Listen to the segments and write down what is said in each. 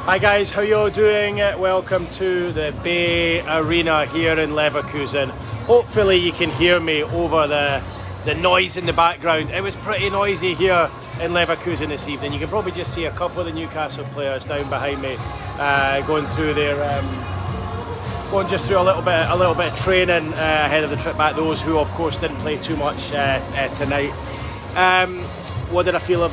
Hi guys, how you all doing? Welcome to the Bay Arena here in Leverkusen. Hopefully you can hear me over the noise in the background. It was pretty noisy here in Leverkusen this evening. You can probably just see a couple of the Newcastle players down behind me going through just through a little bit of training ahead of the trip back. Those who of course didn't play too much tonight. What did I feel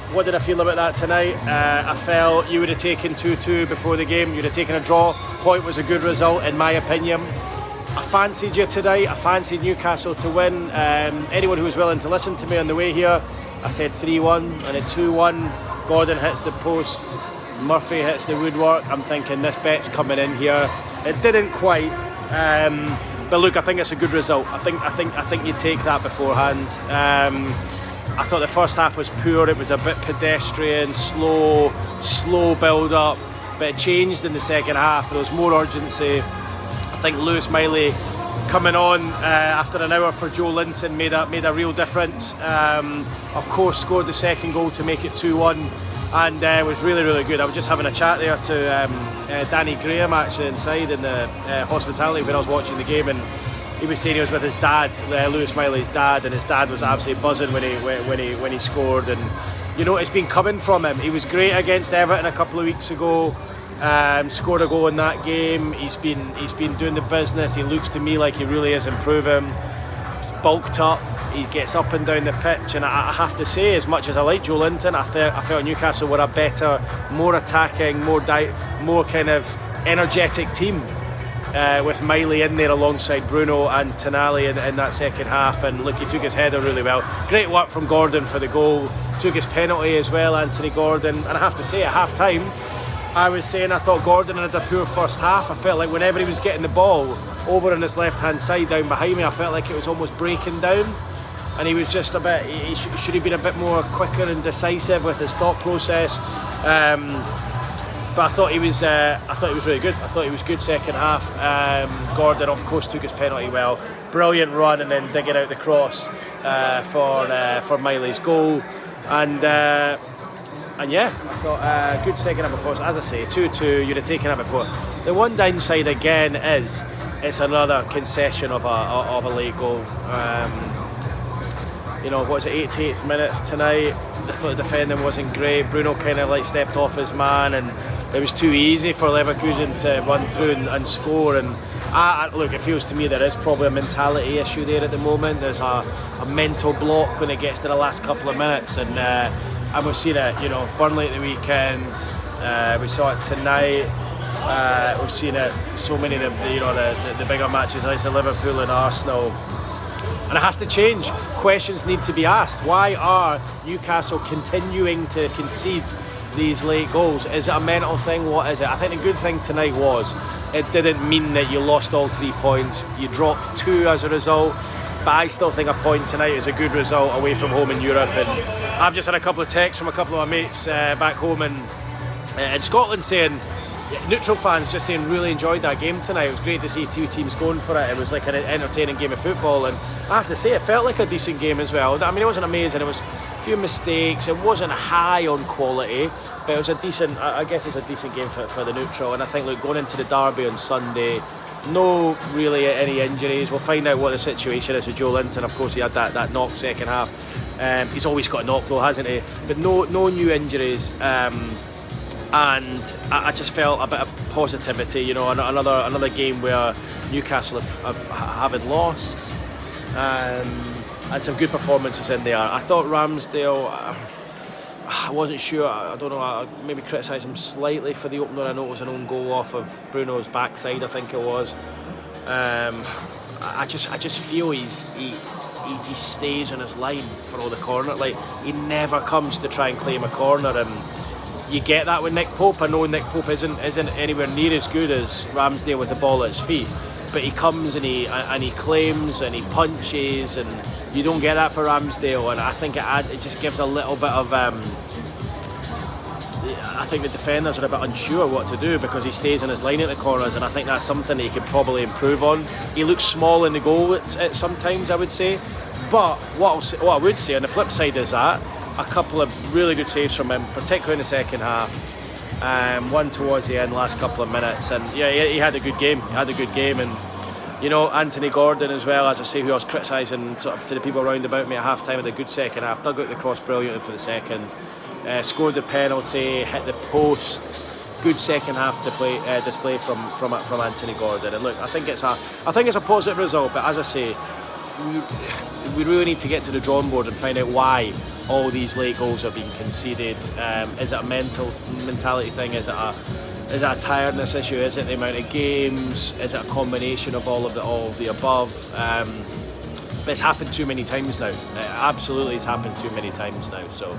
about that tonight? I felt you would have taken 2-2 before the game. You'd have taken a draw. Point was a good result in my opinion. I fancied you today. I fancied Newcastle to win. Anyone who was willing to listen to me on the way here, I said 3-1 and a 2-1. Gordon hits the post. Murphy hits the woodwork. I'm thinking this bet's coming in here. It didn't quite. But look, I think it's a good result. I think you take that beforehand. I thought the first half was poor. It was a bit pedestrian, slow build up, but it changed in the second half. There was more urgency. I think Miley coming on after an hour for Joe Linton made a real difference. Of course, scored the second goal to make it 2-1, and it was really good. I was just having a chat there to Danny Graham actually inside in the hospitality when I was watching the game, and he was saying he was with his dad, Lewis Miley's dad, and his dad was absolutely buzzing when he scored. And you know, it's been coming from him. He was great against Everton a couple of weeks ago. Scored a goal in that game. He's been doing the business. He looks to me like he really is improving. He's bulked up. He gets up and down the pitch, and I have to say, as much as I like Joe Linton, I felt Newcastle were a better, more attacking, more kind of energetic team. With Miley in there alongside Bruno and Tonali in that second half, and look, he took his header really well. Great work from Gordon for the goal. Took his penalty as well, Anthony Gordon. And I have to say, at half time I was saying I thought Gordon had a poor first half. I felt like whenever he was getting the ball over on his left hand side down behind me, I felt like it was almost breaking down, and he was just a bit, he should have been a bit more quicker and decisive with his thought process. But I thought he was really good. I thought he was good second half. Gordon, of course, took his penalty well. Brilliant run, and then digging out the cross for Miley's goal. And yeah, I thought good second half performance. As I say, 2-2. You'd have taken that before. The one downside again is it's another concession of a late goal. You know, what was it, 88th minute tonight? I thought the defending wasn't great. Bruno kind of like stepped off his man, and it was too easy for Leverkusen to run through and score. And look, it feels to me there is probably a mentality issue there at the moment. There's a mental block when it gets to the last couple of minutes, and we've seen it. You know, Burnley at the weekend. We saw it tonight. We've seen it so many of the bigger matches, like Liverpool and Arsenal. And it has to change. Questions need to be asked. Why are Newcastle continuing to concede these late goals? Is it a mental thing? What is it? I think the good thing tonight was it didn't mean that you lost all 3 points. You dropped 2 as a result, but I still think a point tonight is a good result away from home in Europe. And I've just had a couple of texts from a couple of my mates back home in Scotland saying, neutral fans just saying really enjoyed that game tonight. It was great to see 2 teams going for it. It was like an entertaining game of football, and I have to say it felt like a decent game as well. I mean, it wasn't amazing. It was a few mistakes. It wasn't high on quality, but it was a decent. I guess it's a decent game for the neutral. And I think, look, going into the derby on Sunday, no really any injuries. We'll find out what the situation is with Joe Linton. Of course, he had that knock second half. He's always got a knock though, hasn't he? But no new injuries. And I just felt a bit of positivity, you know, another game where Newcastle haven't lost, and some good performances in there. I thought Ramsdale, I wasn't sure, I don't know, I maybe criticised him slightly for the opener. I know it was an own goal off of Bruno's backside, I think it was. I just feel he stays on his line for all the corner. Like, he never comes to try and claim a corner, and you get that with Nick Pope. I know Nick Pope isn't anywhere near as good as Ramsdale with the ball at his feet, but he comes and he claims and he punches, and you don't get that for Ramsdale. And I think it just gives a little bit of I think the defenders are a bit unsure what to do because he stays in his line at the corners, and I think that's something that he could probably improve on. He looks small in the goal at sometimes, I would say, but what I would say on the flip side is that a couple of really good saves from him, particularly in the second half. One towards the end, last couple of minutes, and yeah, he had a good game. And you know, Anthony Gordon as well, as I say, who I was criticising sort of to the people around about me at half time, had a good second half. Dug out the cross brilliantly for the second. Scored the penalty, hit the post. Good second half display from Anthony Gordon. And look, I think it's a positive result. But as I say, we really need to get to the drawing board and find out why all these late goals are being conceded. Is it a mentality thing? Is it a tiredness issue? Is it the amount of games? Is it a combination of all of the above? But it's happened too many times now. Absolutely, it's happened too many times now. So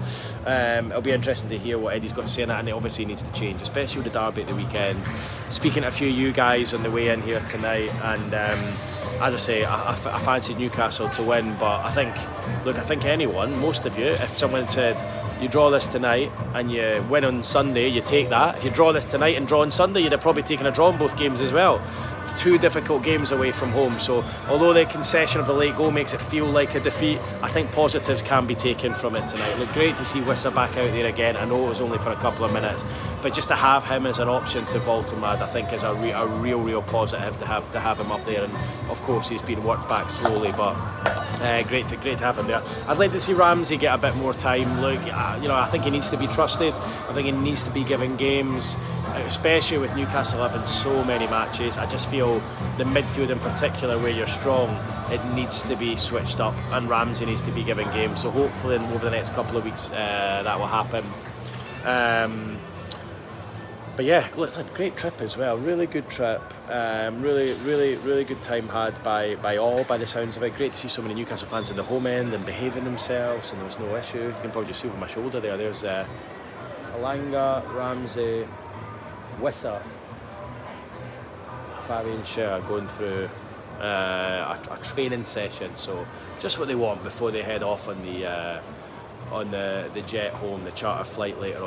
it'll be interesting to hear what Eddie's got to say on that, and it obviously needs to change, especially with the derby at the weekend. Speaking to a few of you guys on the way in here tonight, and as I say, I fancied Newcastle to win, but I think anyone, most of you, if someone said you draw this tonight and you win on Sunday, you take that. If you draw this tonight and draw on Sunday, you'd have probably taken a draw in both games as well. Two difficult games away from home, so although the concession of the late goal makes it feel like a defeat, I think positives can be taken from it tonight. Look, great to see Wissa back out there again. I know it was only for a couple of minutes, but just to have him as an option to Voltemad, I think is a real positive to have him up there. And of course he's been worked back slowly, but great to have him there. I'd like to see Ramsey get a bit more time. Look, I think he needs to be trusted. I think he needs to be given games, especially with Newcastle having so many matches. I just feel the midfield in particular, where you're strong, it needs to be switched up, and Ramsey needs to be given games. So hopefully over the next couple of weeks that will happen. But yeah, look, it's a great trip as well. Really good trip. Really good time had by the sounds of it. Great to see so many Newcastle fans in the home end and behaving themselves, and there was no issue. You can probably just see over my shoulder there. There's Alanga, Ramsey, Wissa, Fabian Schär going through a training session. So just what they want before they head off on the jet home, the charter flight later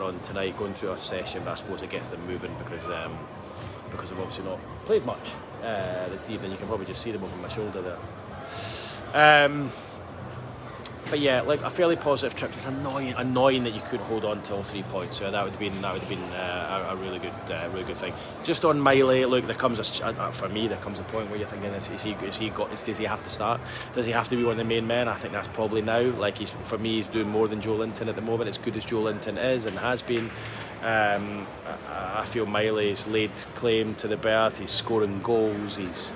on tonight, going through a session. But I suppose it gets them moving because they've obviously not played much this evening. You can probably just see them over my shoulder there. But yeah, like a fairly positive trip. It's annoying that you could hold on to all 3 points. So that would have been a really good thing. Just on Miley, look, for me there comes a point where you're thinking, does he have to start? Does he have to be one of the main men? I think that's probably now. Like for me, he's doing more than Joe Linton at the moment. As good as Joe Linton is and has been, I feel Miley's laid claim to the berth. He's scoring goals. He's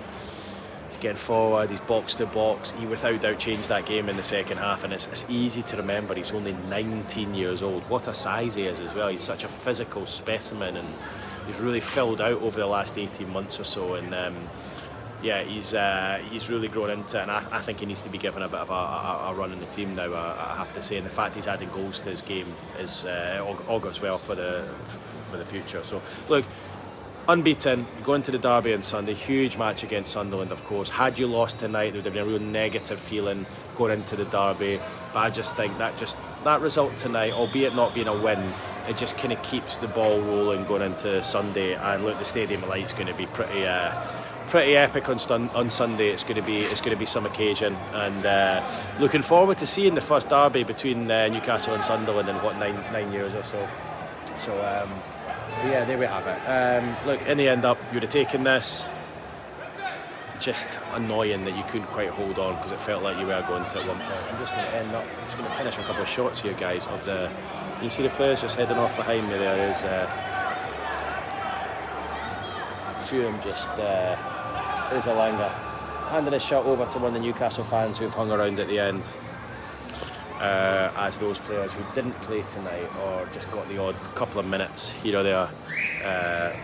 getting forward, he's box to box. He without doubt changed that game in the second half, and it's easy to remember he's only 19 years old. What a size he is as well. He's such a physical specimen, and he's really filled out over the last 18 months or so, and he's really grown into it, and I think he needs to be given a bit of a run in the team now, I have to say. And the fact he's adding goals to his game is augurs well for the future. So look, unbeaten, going to the derby on Sunday, huge match against Sunderland, of course. Had you lost tonight, there would have been a real negative feeling going into the derby. But I just think that result tonight, albeit not being a win, it just kind of keeps the ball rolling going into Sunday. And look, the Stadium of Light's going to be pretty epic on Sunday. It's going to be some occasion, and looking forward to seeing the first derby between Newcastle and Sunderland in 9 years or so. So. Yeah, there we have it. Look, in the end up, you would have taken this. Just annoying that you couldn't quite hold on, because it felt like you were going to at one point. I'm just going to finish a couple of shots here, guys, of the... You see the players just heading off behind me there. There's a few of them just... There's Alanga. Handing a shot over to one of the Newcastle fans who've hung around at the end. As those players who didn't play tonight or just got the odd couple of minutes here or there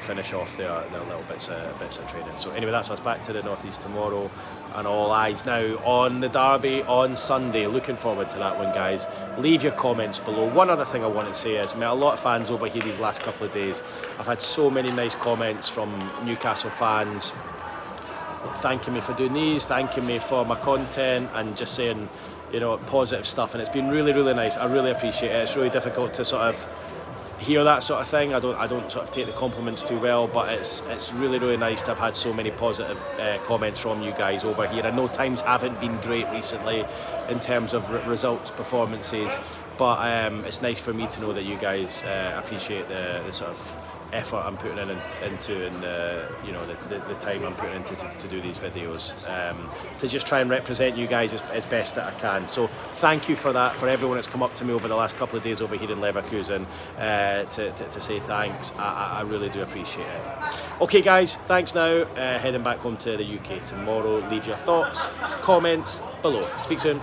finish off their little bits of training. So anyway, that's us back to the North East tomorrow, and all eyes now on the derby on Sunday. Looking forward to that one, guys. Leave your comments below. One other thing I want to say is, I met a lot of fans over here these last couple of days. I've had so many nice comments from Newcastle fans thanking me for doing these, thanking me for my content, and just saying, positive stuff, and it's been really nice. I really appreciate it. It's really difficult to sort of hear that sort of thing. I don't sort of take the compliments too well, but it's really nice to have had so many positive comments from you guys over here. I know times haven't been great recently in terms of results, performances, but it's nice for me to know that you guys appreciate the sort of effort I'm putting into and the time I'm putting into to do these videos, to just try and represent you guys as best that I can. So thank you for that, for everyone that's come up to me over the last couple of days over here in Leverkusen to say thanks. I really do appreciate it. Okay guys, thanks now. Heading back home to the UK tomorrow. Leave your thoughts, comments below. Speak soon.